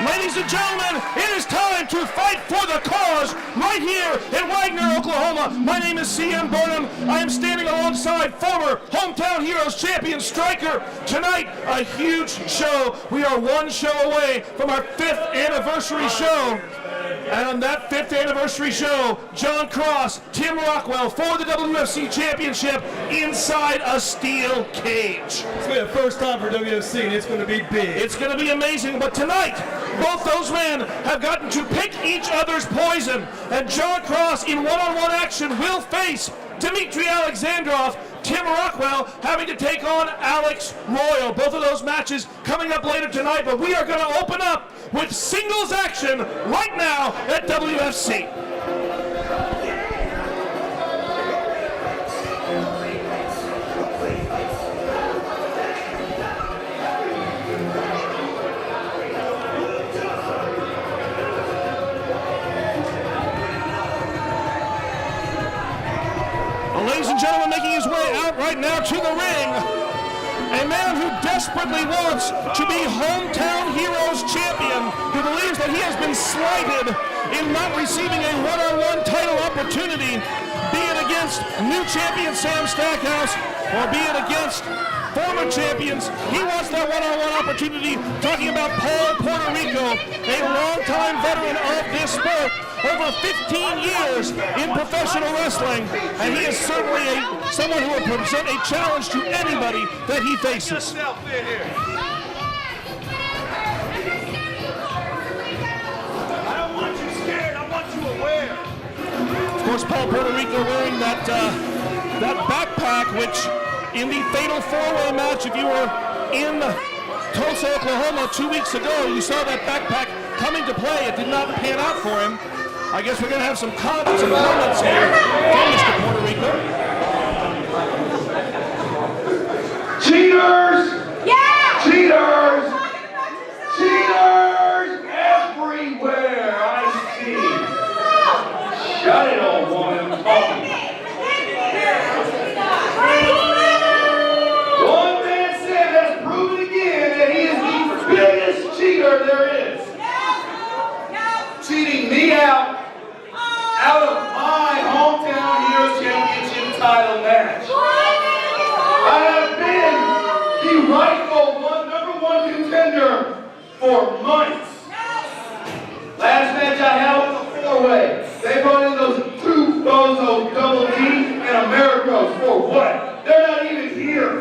Ladies and gentlemen, it is time to fight for the cause right here in Wagner, Oklahoma. My name is C.M. Burnham. I am standing alongside former Hometown Heroes champion Striker. Tonight, a huge show. We are one show away from our 5th anniversary show. And on that 5th anniversary show, John Cross, Tim Rockwell for the WFC Championship inside a steel cage. It's going to be the first time for WFC, and it's going to be big. It's going to be amazing, but tonight, both those men have gotten to pick each other's poison, and John Cross in one-on-one action will face Dmitry Alexandrov, Tim Rockwell having to take on Alex Royal. Both of those matches coming up later tonight, but we are going to open up with singles action right now at WFC. Ladies and gentlemen, making his way out right now to the ring, a man who desperately wants to be Hometown Heroes champion, who believes that he has been slighted in not receiving a one-on-one title opportunity, be it against new champion Sam Stackhouse or be it against former champions. He wants that one-on-one opportunity. Talking about Puertorico, a longtime veteran of this sport, over 15 years in professional wrestling, and he is certainly someone who will present a challenge to anybody that he faces. I don't want you scared, I want you aware. Of course, Puertorico wearing that backpack, which in the fatal four-way match, if you were in Tulsa, Oklahoma 2 weeks ago, you saw that backpack coming to play. It did not pan out for him. I guess we're going to have some comments here from Mr. Puertorico. Cheaters! Yeah! Cheaters! Cheaters everywhere I see. Shut it, old woman. One man Sam has proven again that he is the biggest cheater there is. Cheating me out of my Hometown Heroes Championship title match. I have been the rightful number one contender for months. Last match I had was a four-way. They brought in those two bozos, Double D and Americos, for what? They're not even here.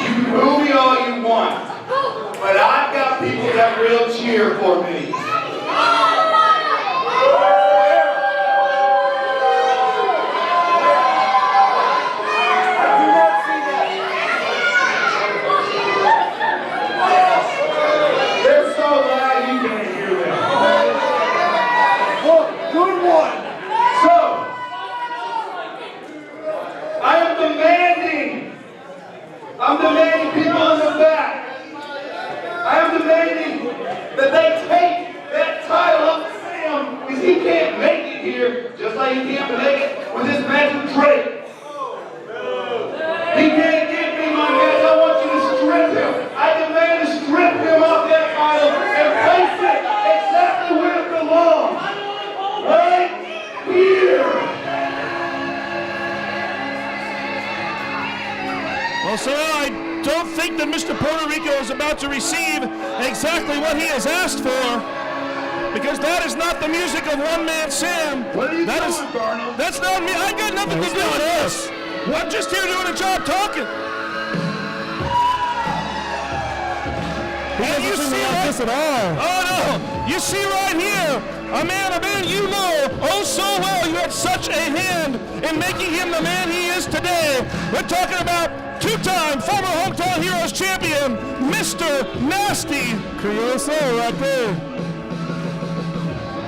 You can boo me all you want, but I've got people that will cheer for me. They're so loud you can't hear them. Well, good one. So, I'm demanding people in the back. I am demanding that they take that title up to Sam, because he can't make it here, just like he can't make it with this match with Drake. He can't give me my match. I want you to strip him. I demand to strip him off that title and place it exactly where it belongs. Right here. Well, sir, I don't think that Mr. Puertorico is about to receive exactly what he has asked for, because that is not the music of One Man Sam. What are you doing, Barnum? That's not me. I got nothing to do with this. I'm just here doing a job talking. And you see like this at all. Oh no! You see right here, a man you know oh so well. You had such a hand in making him the man he is today. We're talking about two-time former Hometown Heroes champion, Mr. Nasty. Curioso right there.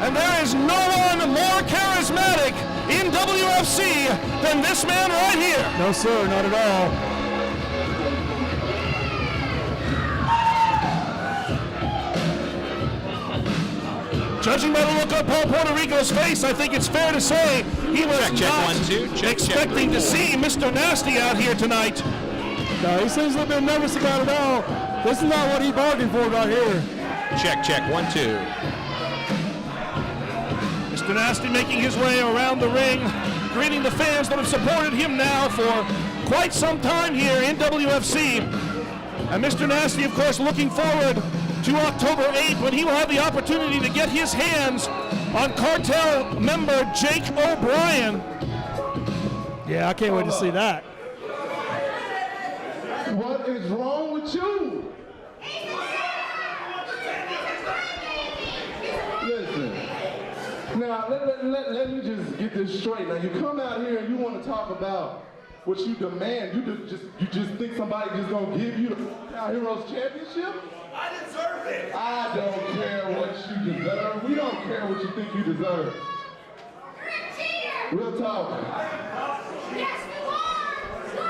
And there is no one more charismatic in WFC than this man right here. No, sir, not at all. Judging by the look on Paul Puertorico's face, I think it's fair to say he was Check not 1, 2. Check, expecting to see Mr. Nasty out here tonight. No, he seems a little bit nervous about it all. This is not what he bargained for right here. Check, 1-2. Mr. Nasty making his way around the ring, greeting the fans that have supported him now for quite some time here in WFC. And Mr. Nasty, of course, looking forward to October 8th when he will have the opportunity to get his hands on Cartel member Jake O'Brien. Yeah, I can't wait to see that. What is wrong with you? Listen, now let me just get this straight. Now you come out here and you want to talk about what you demand. You just think somebody just gonna give you the Hometown Heroes Championship? I deserve it. I don't care what you deserve. We don't care what you think you deserve. Real talk.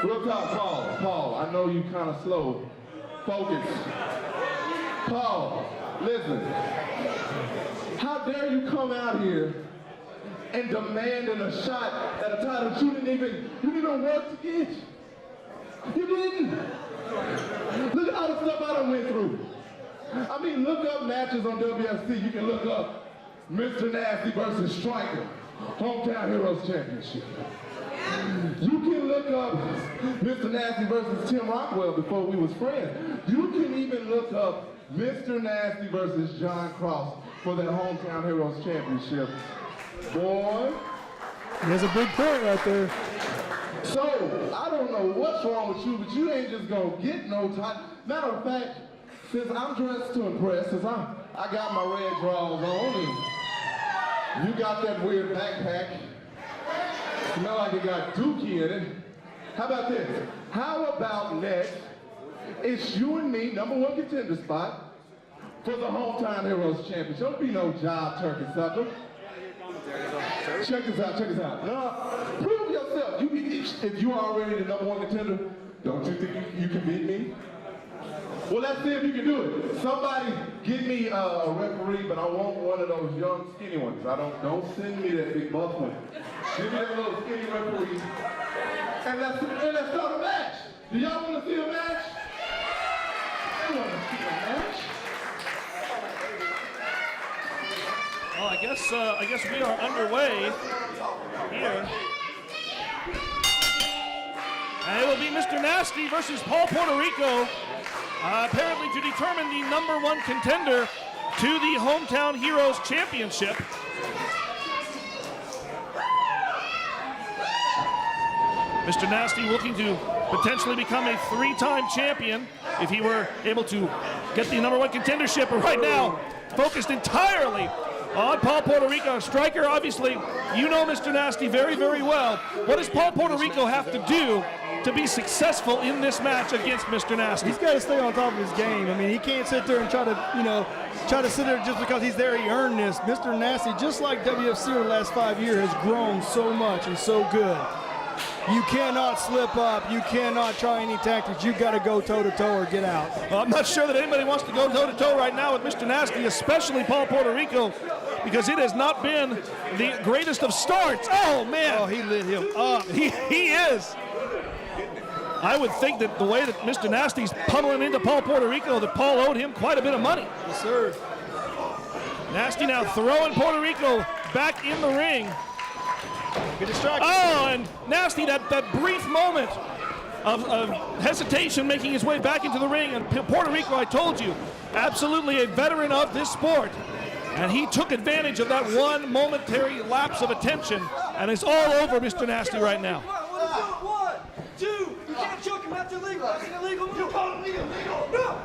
Real talk, Paul, I know you kind of slow. Focus. Paul, listen. How dare you come out here and demanding a shot at a title that you didn't even work to get? You didn't. Look at all the stuff I done went through. I mean, look up matches on WFC. You can look up Mr. Nasty versus Striker, Hometown Heroes Championship. You can look up Mr. Nasty versus Tim Rockwell before we was friends. You can even look up Mr. Nasty versus John Cross for that Hometown Heroes Championship. Boy. There's a big point right there. So, I don't know what's wrong with you, but you ain't just gonna get no title. Matter of fact, since I'm dressed to impress, since I got my red drawers on, and you got that weird backpack, smell like it got dookie in it. How about this? How about next, it's you and me, #1 contender spot for the Hometown Heroes Championship. Don't be no job turkey sucker. Check this out. Now, prove yourself. If you are already the #1 contender, don't you think you can beat me? Well, let's see if you can do it. Somebody give me a referee, but I want one of those young skinny ones. Don't send me that big buff one. Give me that little skinny referee. And let's start a match. Do y'all want to see a match? I want to see a match. Well, I guess we are underway here. And it will be Mr. Nasty versus Paul Puertorico, apparently to determine the #1 contender to the Hometown Heroes Championship. Mr. Nasty looking to potentially become a 3-time champion if he were able to get the #1 contendership. But right now, focused entirely on Paul Puertorico. Striker, obviously, you know Mr. Nasty very, very well. What does Paul Puertorico have to do to be successful in this match against Mr. Nasty? He's got to stay on top of his game. I mean, he can't sit there and try to sit there just because he's there, he earned this. Mr. Nasty, just like WFC over the last 5 years, has grown so much and so good. You cannot slip up. You cannot try any tactics. You've got to go toe-to-toe or get out. Well, I'm not sure that anybody wants to go toe-to-toe right now with Mr. Nasty, especially Paul Puertorico, because it has not been the greatest of starts. Oh, man. Oh, he lit him up. He is. I would think that the way that Mr. Nasty's pummeling into Paul Puertorico, that Paul owed him quite a bit of money. Yes, sir. Nasty now throwing Puertorico back in the ring. Get distracted. Oh, and Nasty, that brief moment of hesitation making his way back into the ring. And Puertorico, I told you, absolutely a veteran of this sport. And he took advantage of that one momentary lapse of attention, and it's all over Mr. Nasty right now. 1, 2, you can't choke him, that's illegal. That's an illegal move. You call it illegal. No.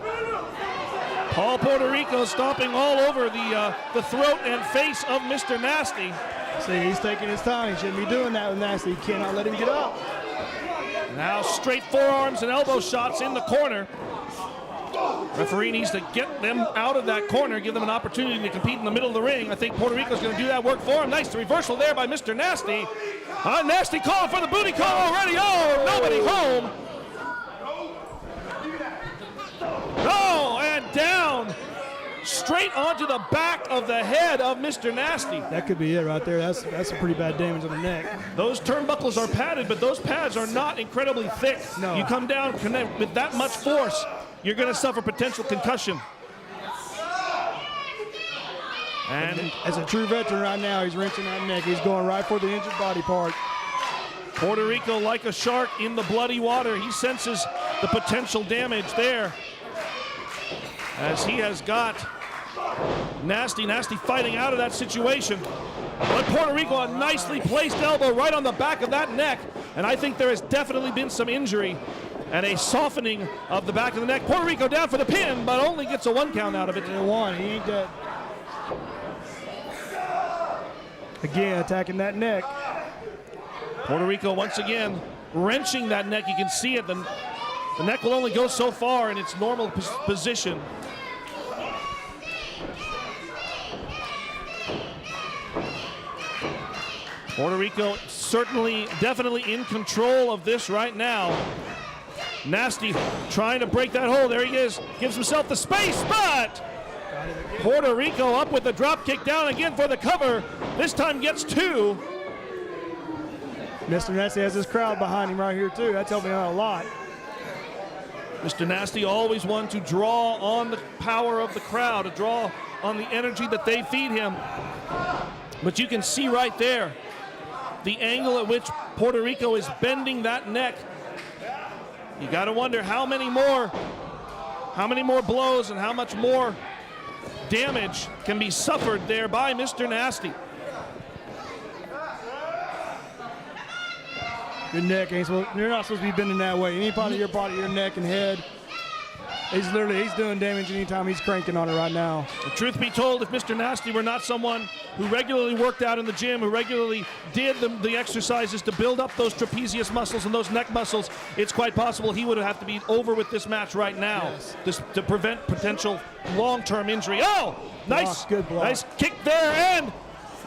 Paul Puertorico stomping all over the throat and face of Mr. Nasty. See, he's taking his time. He shouldn't be doing that with Nasty. You cannot let him get up. Now straight forearms and elbow shots in the corner. Referee needs to get them out of that corner, give them an opportunity to compete in the middle of the ring. I think Puertorico's going to do that work for him. Nice reversal there by Mr. Nasty. Nasty calling for the booty call already. Oh, nobody home. Oh, and down. straight onto the back of the head of Mr. Nasty. That could be it right there. That's some pretty bad damage on the neck. Those turnbuckles are padded, but those pads are not incredibly thick. No. You come down with that much force, you're going to suffer potential concussion. And as a true veteran right now, he's wrenching that neck. He's going right for the injured body part. Puerto Rico, like a shark in the bloody water, he senses the potential damage there, as he has got Nasty fighting out of that situation. But Puerto Rico, a nicely placed elbow right on the back of that neck, and I think there has definitely been some injury and a softening of the back of the neck. Puerto Rico down for the pin, but only gets a 1 count out of it. And 1, he ain't dead. Again, attacking that neck. Puerto Rico once again wrenching that neck. You can see it. The neck will only go so far in its normal position. Puerto Rico definitely in control of this right now. Nasty trying to break that hold. There he is. Gives himself the space, but Puerto Rico up with the drop kick down again for the cover. This time gets 2. Mr. Nasty has his crowd behind him right here too. That's helping out a lot. Mr. Nasty always one to draw on the power of the crowd, to draw on the energy that they feed him. But you can see right there the angle at which Puerto Rico is bending that neck. You got to wonder how many more blows and how much more damage can be suffered there by Mr. Nasty. Your neck ain't supposed, you're not supposed to be bending that way. Any part of your body, your neck and head. He's doing damage anytime he's cranking on it right now. The truth be told, if Mr. Nasty were not someone who regularly worked out in the gym, who regularly did the exercises to build up those trapezius muscles and those neck muscles, it's quite possible he would have to be over with this match right now, yes, to prevent potential long-term injury. Oh, nice, good block. Nice kick there, and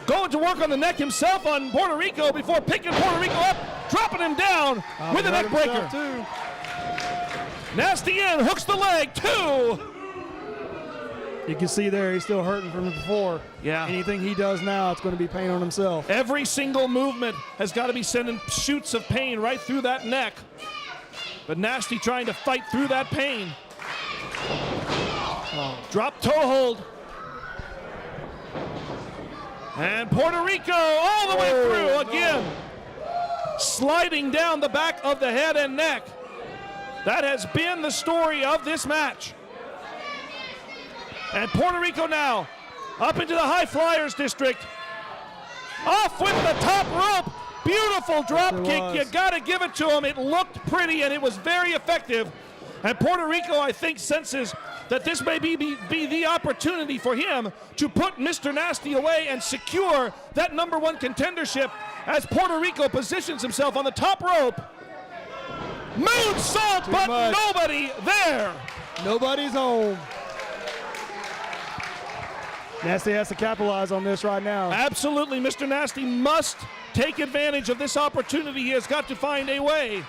going to work on the neck himself on Puerto Rico before picking Puerto Rico up, dropping him down with a neck breaker. Too. Nasty in, hooks the leg, 2. You can see there he's still hurting from before. Yeah. Anything he does now, it's going to be pain on himself. Every single movement has got to be sending shoots of pain right through that neck. But Nasty trying to fight through that pain. Drop toe hold. And Puerto Rico all the way through again. Sliding down the back of the head and neck. That has been the story of this match. And Puerto Rico now up into the high flyers district. Off with the top rope. Beautiful drop kick. You got to give it to him. It looked pretty and it was very effective. And Puerto Rico, I think, senses that this may be the opportunity for him to put Mr. Nasty away and secure that #1 contendership as Puerto Rico positions himself on the top rope. Moonsault, but nobody there. Nobody's home. Nasty has to capitalize on this right now. Absolutely, Mr. Nasty must take advantage of this opportunity. He has got to find a way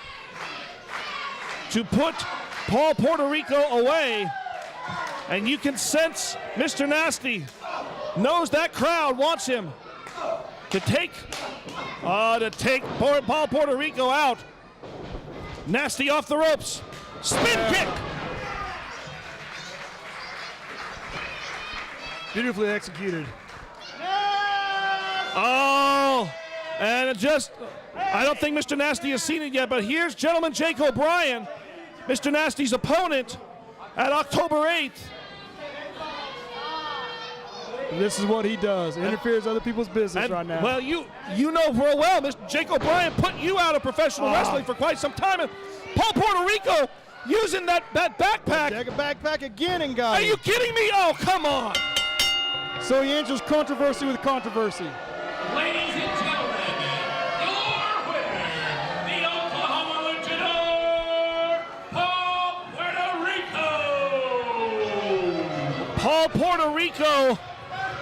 to put Puerto Rico away. And you can sense Mr. Nasty knows that crowd wants him to take Puerto Rico out. Nasty off the ropes. Spin kick. Beautifully executed. Oh, and I don't think Mr. Nasty has seen it yet, but here's gentleman Jake O'Brien, Mr. Nasty's opponent at October 8th. This is what he does. Interferes other people's business right now. Well, you know real well, Mr. Jake O'Brien put you out of professional wrestling for quite some time. And Puerto Rico using that backpack. Take a backpack again and got Are you kidding me? Oh, come on. So he answers controversy with controversy. Ladies and gentlemen, your winner, the Oklahoma Luchador, Puerto Rico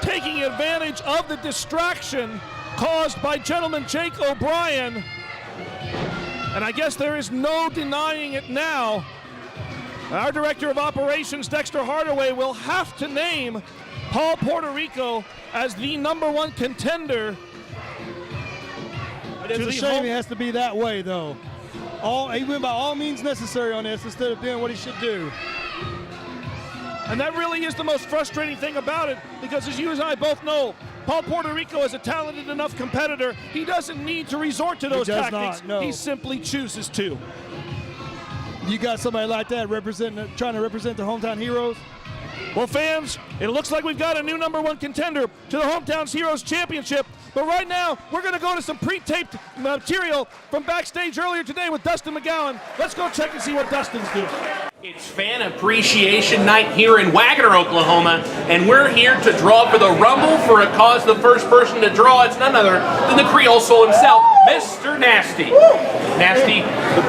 taking advantage of the distraction caused by gentleman Jake O'Brien. And I guess there is no denying it now. Our Director of Operations, Dexter Hardaway, will have to name Paul Puertorico as the #1 contender. It's a shame he has to be that way, though. He went by all means necessary on this instead of doing what he should do. And that really is the most frustrating thing about it, because as you and I both know, Paul Puertorico is a talented enough competitor. He doesn't need to resort to those tactics. No. He simply chooses to. You got somebody like that trying to represent the hometown heroes? Well, fans, it looks like we've got a new #1 contender to the Hometown Heroes Championship. But right now, we're going to go to some pre-taped material from backstage earlier today with Dustin McGowan. Let's go check and see what Dustin's doing. It's Fan Appreciation Night here in Wagoner, Oklahoma, and we're here to draw for the Rumble for a cause. The first person to draw, it's none other than the Creole Soul himself, Mr. Nasty. Nasty,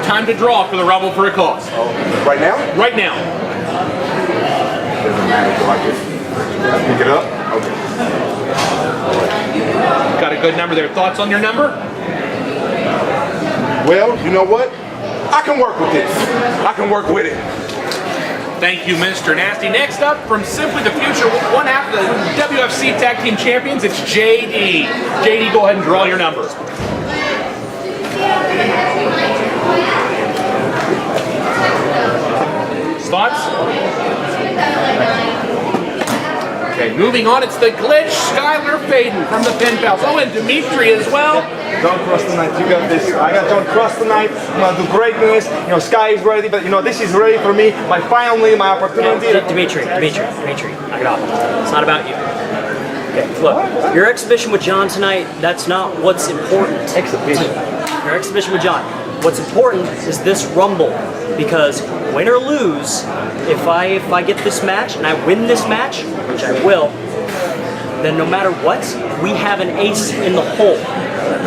time to draw for the Rumble for a cause. Right now? Right now. Doesn't matter if I just pick it up. Okay. Got a good number there. Thoughts on your number? Well, you know what? I can work with this. I can work with it. Thank you, Mr. Nasty. Next up, from Simply the Future, one half of the WFC Tag Team Champions, it's JD. JD, go ahead and draw your number. Thoughts? Okay, moving on, it's the Glitch, Skylar Faden from the Pen Pals. Oh, and Dimitri as well. Don't trust tonight. You got this. I got don't trust tonight. I'm gonna do greatness. You know, Sky is ready, but you know this is ready for me. Finally, my opportunity. Dimitri, knock it off. It's not about you. Okay, look, your exhibition with John tonight, that's not what's important. Exhibition. Your exhibition with John. What's important is this Rumble, because win or lose, if I get this match and I win this match, which I will, then no matter what, we have an ace in the hole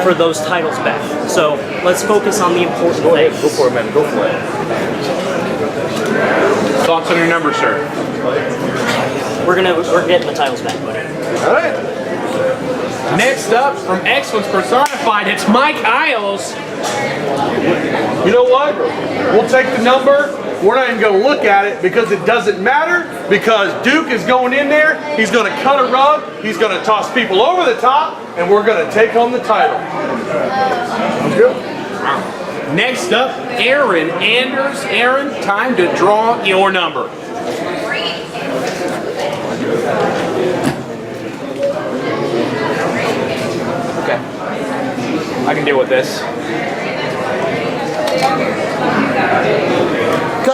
for those titles back. So let's focus on the important things. Go for it, man. Go for it. Thoughts on your number, sir? We're getting the titles back, buddy. All right. Next up, from Excellence Personified, it's Mike Isles. You know what? We'll take the number. We're not even going to look at it because it doesn't matter, because Duke is going in there. He's going to cut a rug. He's going to toss people over the top, and we're going to take home the title. Sounds good. Next up, Aaron Anders. Aaron, time to draw your number. Okay. I can deal with this.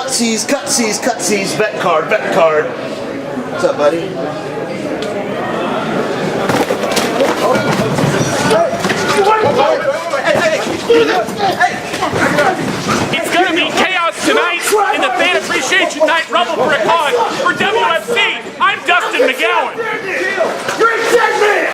Cutsies, vet card. What's up, buddy? It's going to be chaos tonight in the Fan Appreciation Night Rumble for a cause.